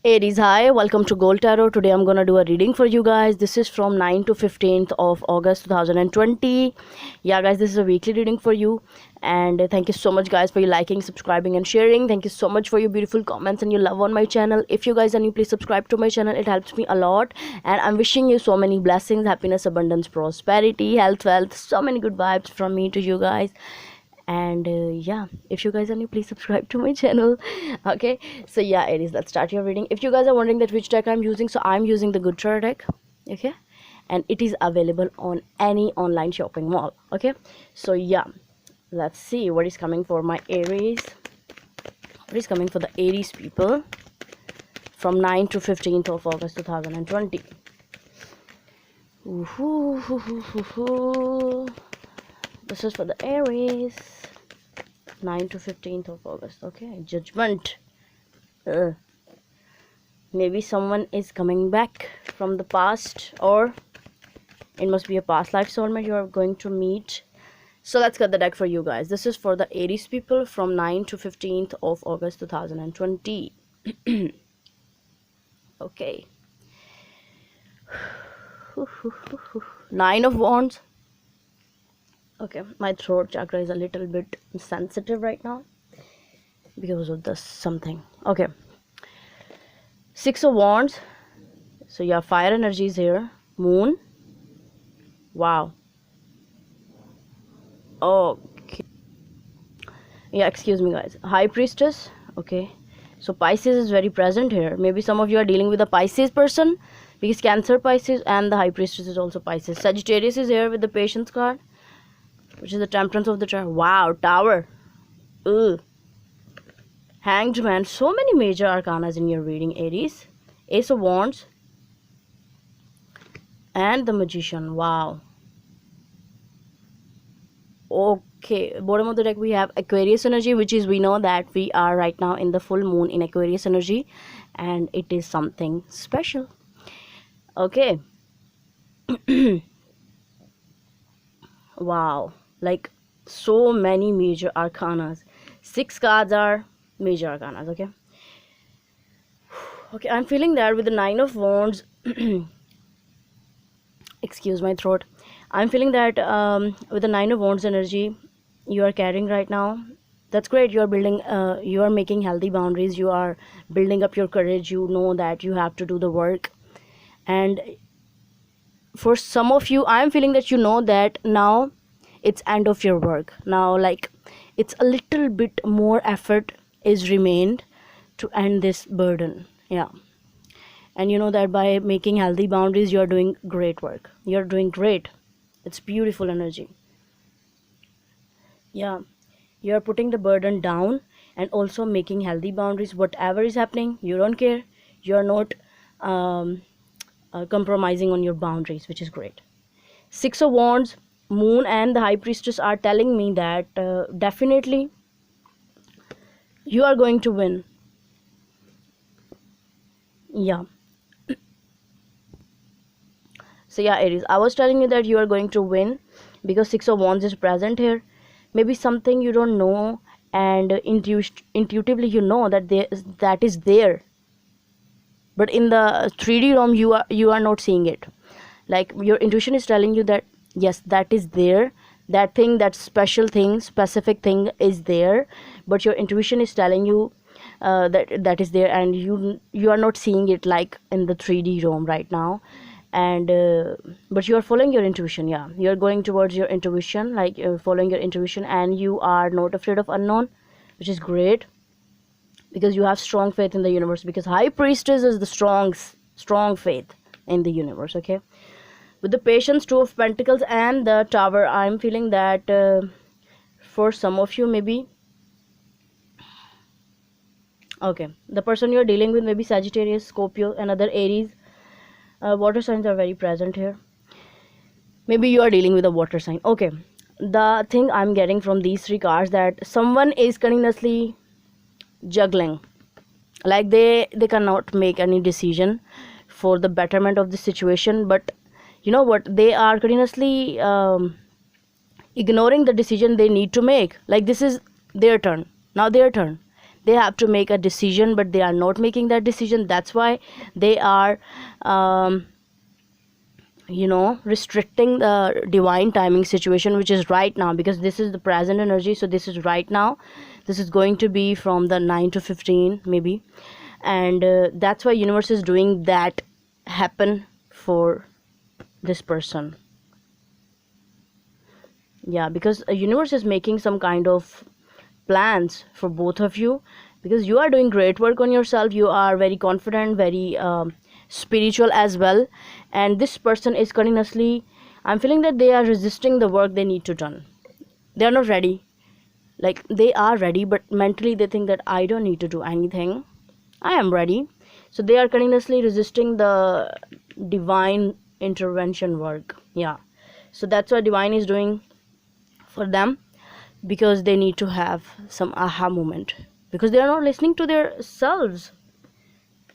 Aries, hi, welcome to Gold Tarot. Today I'm gonna do a reading for you guys. This is from 9 to 15th of August 2020. Yeah, guys, this is a weekly reading for you. And thank you so much, guys, for your liking, subscribing, and sharing. Thank you so much for your beautiful comments and your love on my channel. If you guys are new, please subscribe to my channel. It helps me a lot. And I'm wishing you so many blessings, happiness, abundance, prosperity, health, wealth, so many good vibes from me to you guys. And yeah, if you guys are new, please subscribe to my channel. Okay, so yeah, Aries, let's start your reading. If you guys are wondering that which deck I'm using, so I'm using the Good Tarot deck. Okay, and it is available on any online shopping mall. Okay, so yeah, let's see what is coming for my Aries. What is coming for the Aries people from 9 to 15th of August 2020. This is for the Aries, 9 to 15th of August. Okay, Judgment. Maybe someone is coming back from the past, or it must be a past life soulmate you are going to meet. So let's get the deck for you guys. This is for the Aries people from 9 to 15th of August 2020. Okay. Nine of Wands. Okay, my throat chakra is a little bit sensitive right now because of this something. Okay, Six of Wands. So yeah, fire energy is here. Moon. Wow. Okay, yeah, excuse me guys. High Priestess. Okay, so Pisces is very present here. Maybe some of you are dealing with a Pisces person, because Cancer, Pisces, and the High Priestess is also Pisces. Sagittarius is here with the Patience card, which is the Temperance of the chart. Wow, Tower. Ugh. Hanged Man. So many major arcanas in your reading, Aries. Ace of Wands and the Magician. Wow. Okay, bottom of the deck we have Aquarius energy, which is, we know that we are right now in the full moon in Aquarius energy, and it is something special. Okay. Wow, like so many major arcanas. 6 cards are major arcanas. Okay, okay, I'm feeling that with the Nine of Wands. Excuse my throat. I'm feeling that with the Nine of Wands energy you are carrying right now, that's great. You are building, you are making healthy boundaries, you are building up your courage, you know that you have to do the work. And for some of you, I'm feeling that you know that now it's end of your work now, like it's a little bit more effort is remained to end this burden. Yeah, and you know that by making healthy boundaries you are doing great work, you're doing great. It's beautiful energy. Yeah, you're putting the burden down and also making healthy boundaries. Whatever is happening, you don't care, you're not compromising on your boundaries, which is great. Six of Wands, Moon, and the High Priestess are telling me that definitely you are going to win. Yeah, so yeah, Aries, I was telling you that you are going to win because Six of Wands is present here. Maybe something you don't know, and intuitively you know that that is there, but in the 3D realm you are not seeing it. Like your intuition is telling you that yes, that is there, that thing, that special thing, specific thing is there, but your intuition is telling you that is there, and you are not seeing it like in the 3D realm right now. And but you are following your intuition. Yeah, you're going towards your intuition, like you're following your intuition, and you are not afraid of unknown, which is great because you have strong faith in the universe, because High Priestess is the strong faith in the universe. Okay, with the Patience, Two of Pentacles, and the Tower, I'm feeling that for some of you, maybe okay, the person you're dealing with, maybe Sagittarius, Scorpio, and other Aries. Water signs are very present here. Maybe you are dealing with a water sign. Okay, the thing I'm getting from these 3 cards, that someone is continuously juggling, like they cannot make any decision for the betterment of the situation, but you know what, they are continuously ignoring the decision they need to make. Like this is their turn, now their turn, they have to make a decision, but they are not making that decision. That's why they are restricting the divine timing situation, which is right now, because this is the present energy. So this is right now, this is going to be from the 9 to 15 maybe, and that's why universe is doing that happen for this person. Yeah, because a universe is making some kind of plans for both of you, because you are doing great work on yourself. You are very confident, very spiritual as well, and this person is continuously, I'm feeling that they are resisting the work they need to done. They are not ready. Like, they are ready, but mentally they think that I don't need to do anything, I am ready. So they are continuously resisting the divine intervention work. Yeah, so that's what divine is doing for them, because they need to have some aha moment, because they are not listening to their selves.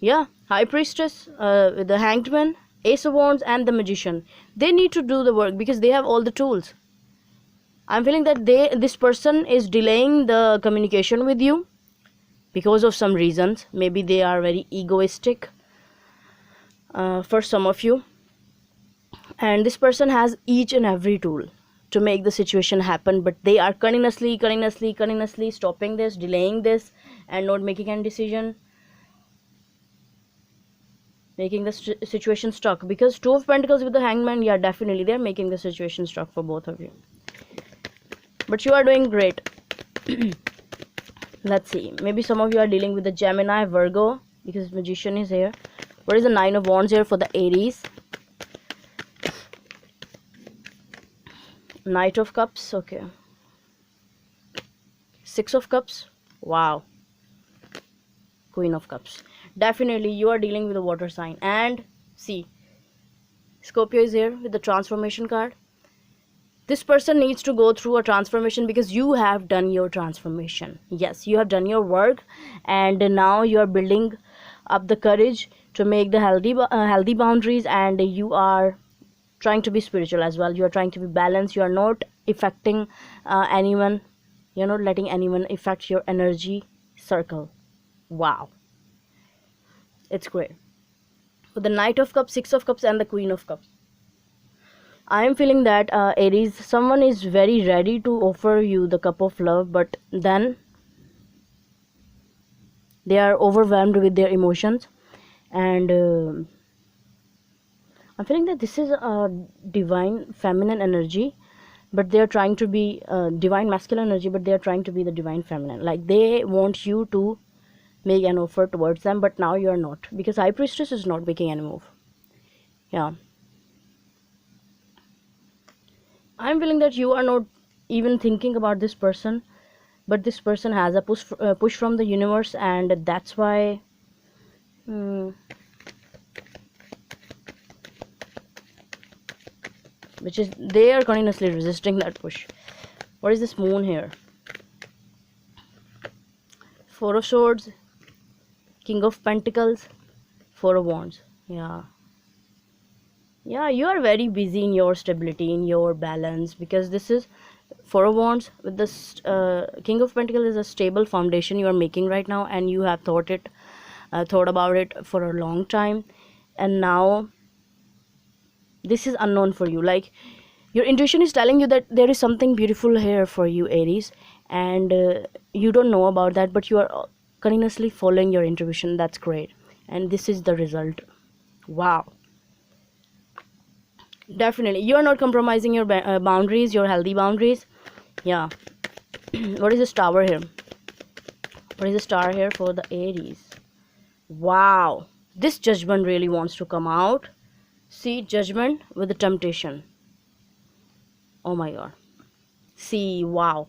Yeah, high priestess, with the hanged man, ace of wands, and the magician, they need to do the work because they have all the tools. I'm feeling that this person is delaying the communication with you because of some reasons. Maybe they are very egoistic, for some of you, and this person has each and every tool to make the situation happen, but they are continuously stopping this, delaying this, and not making any decision, making the situation stuck. Because two of pentacles with the hangman, yeah, definitely they're making the situation stuck for both of you, but you are doing great. Let's see, maybe some of you are dealing with the Gemini, Virgo, because magician is here. What is the Nine of Wands here for the Aries? Knight of Cups, okay. Six of Cups, wow. Queen of Cups, definitely you are dealing with a water sign. And see, Scorpio is here with the transformation card. This person needs to go through a transformation, because you have done your transformation. Yes, you have done your work, and now you are building up the courage to make the healthy boundaries, and you are trying to be spiritual as well. You are trying to be balanced. You are not affecting anyone. You're not letting anyone affect your energy circle. Wow, it's great. With the Knight of Cups, Six of Cups, and the Queen of Cups, I am feeling that Aries, someone is very ready to offer you the cup of love, but then they are overwhelmed with their emotions, and I'm feeling that this is a divine feminine energy, but they are trying to be divine masculine energy, but they are trying to be the divine feminine. Like, they want you to make an offer towards them, but now you are not, because High Priestess is not making any move. Yeah, I'm feeling that you are not even thinking about this person, but this person has a push from the universe, and that's why which is, they are continuously resisting that push. What is this Moon here? Four of Swords, King of Pentacles, Four of Wands. Yeah, you are very busy in your stability, in your balance, because this is Four of Wands with this King of Pentacles is a stable foundation you are making right now, and you have thought about it for a long time, and now this is unknown for you. Like, your intuition is telling you that there is something beautiful here for you, Aries, and you don't know about that, but you are continuously following your intuition. That's great, and this is the result. Wow, definitely you are not compromising your boundaries, your healthy boundaries. Yeah. What is this Tower here? What is the Star here for the Aries? Wow, this Judgment really wants to come out. See, Judgment with the Temptation. Oh my god. See, wow.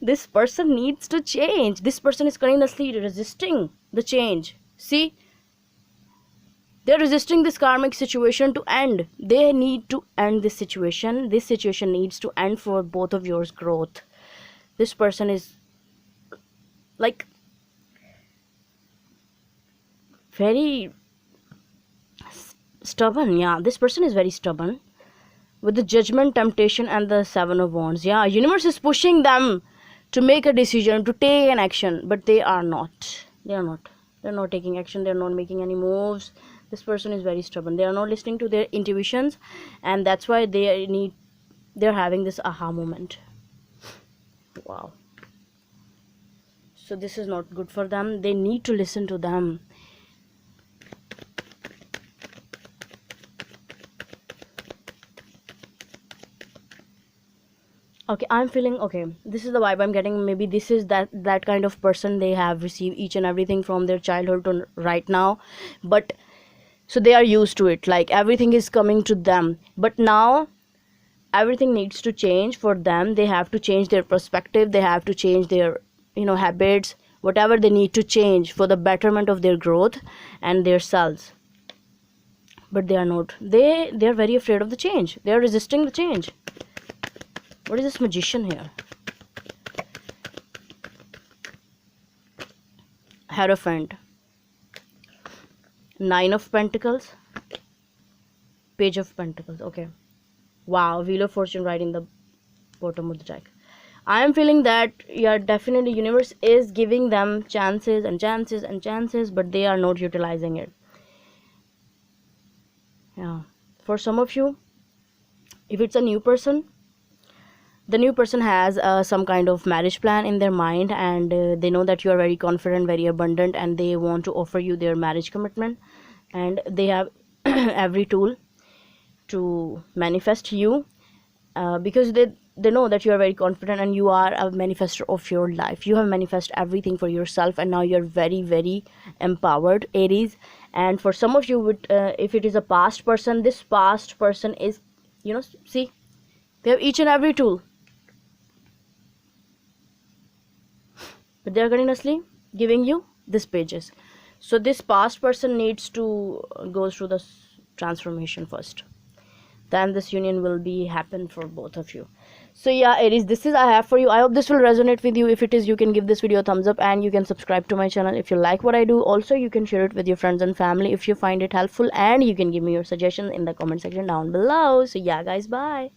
This person needs to change. This person is continuously resisting the change. See, they're resisting this karmic situation to end. They need to end this situation. This situation needs to end for both of yours growth. This person is like very stubborn. Yeah, this person is very stubborn with the Judgment, Temptation, and the Seven of Wands. Yeah, universe is pushing them to make a decision, to take an action, but they are not. They're not taking action. They're not making any moves. This person is very stubborn. They are not listening to their intuitions, and that's why they're having this aha moment. Wow. So this is not good for them. They need to listen to them. Okay, I'm feeling okay. This is the vibe I'm getting. Maybe this is that kind of person. They have received each and everything from their childhood to right now, but so they are used to it. Like everything is coming to them. But now everything needs to change for them. They have to change their perspective. They have to change their habits, whatever they need to change for the betterment of their growth and their selves. But they are not. They are very afraid of the change. They are resisting the change. What is this magician here? Hierophant. 9 of Pentacles. Page of Pentacles. Okay. Wow. Wheel of Fortune right in the bottom of the deck. I am feeling that, yeah, definitely universe is giving them chances and chances and chances, but they are not utilizing it. Yeah. For some of you, if it's a new person, the new person has some kind of marriage plan in their mind, and they know that you are very confident, very abundant, and they want to offer you their marriage commitment, and they have every tool to manifest you, because they know that you are very confident and you are a manifester of your life. You have manifested everything for yourself, and now you're very, very empowered, Aries. And for some of you, if it is a past person, this past person is, see, they have each and every tool, but they are continuously giving you these pages. So this past person needs to go through the transformation first, then this union will be happen for both of you. So yeah, Aries, this is I have for you. I hope this will resonate with you. If it is, you can give this video a thumbs up, and you can subscribe to my channel if you like what I do. Also, you can share it with your friends and family if you find it helpful, and you can give me your suggestions in the comment section down below. So yeah guys, bye.